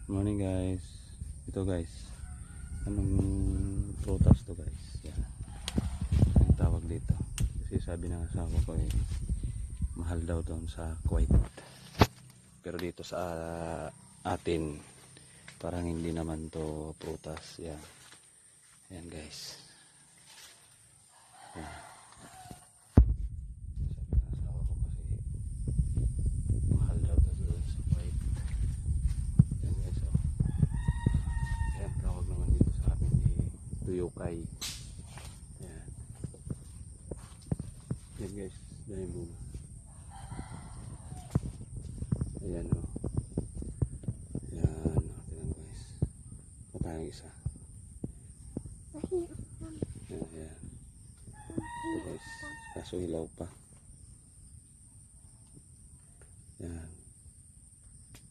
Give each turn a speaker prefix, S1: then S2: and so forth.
S1: Morning guys. Ito guys. Anong prutas to guys? Yan. Ang tawag dito. Kasi sabi ng asawa ko mahal daw doon sa Kuwait. Pero dito sa atin parang hindi naman to prutas. Yan. Yan guys. Yan. Tuyokay. Ayan. Yan guys, dahil bunga. Ayan o. Ayan o, tignan guys. Patayang isa. Ayan, ayan. So guys, kaso hilaw pa.